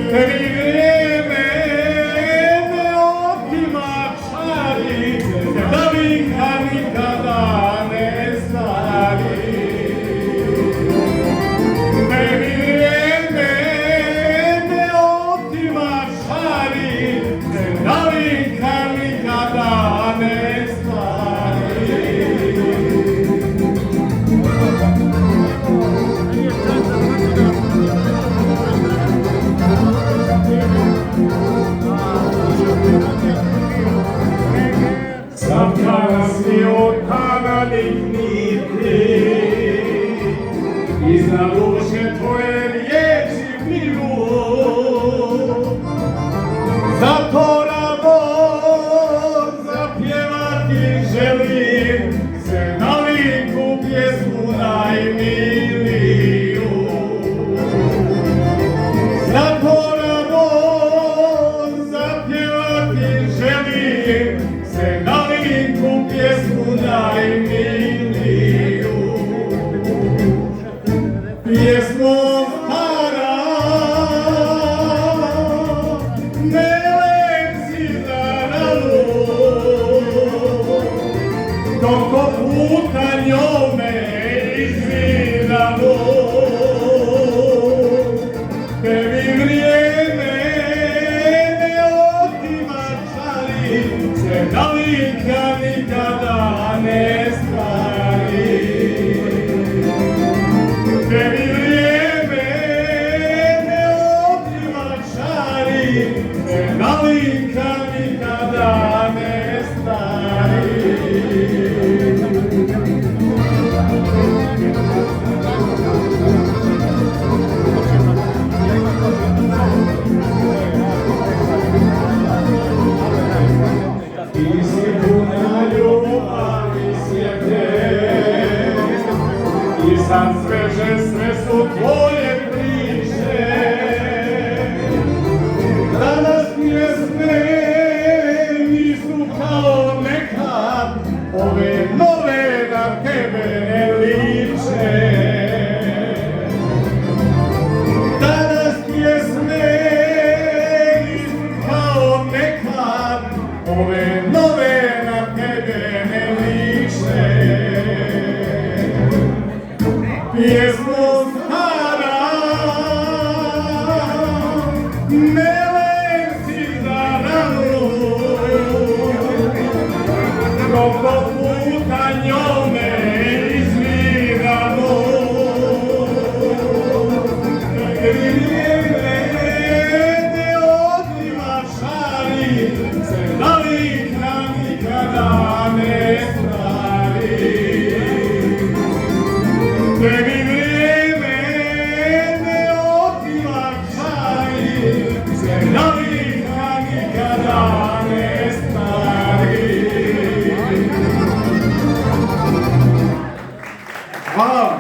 tebi vrijeme ne otima čari, da vinka nikada ne stari. Tebi vrijeme ne otima čari, da vinka nikada ne stari. Zapkana od tada digniti, iznad duše tvoje riječi pilu, zato rado zapjevati želim se na liku pjesmu najmiliju. Zato rado zapjevati želim se na liku pjesmu najmiliju. Pjesmo stara, ne lenci za radu, koliko puta njome izvinalo. Tebi vrijeme ne otima čari, se nalika nikada ne stvari. Tebi vrijeme ne otima čari, se nalika nikada ne stvari. Ti si puna ljubavi svijete i sad sveže sve su tvoje priče. Danas pjesme nisu kao nekad, ove nove na tebe ne liče. Danas pjesme nisu kao nekad, ove nove na tebe ne liče. Pjesmo stara, ne lenci za ranu, koliko puta njome izvinamo. Tebi vrijeme ne otima čari, se nalika nikada ne stvari. Tebi vrijeme ne otima čari, se nalika nikada ne stvari. Hvala.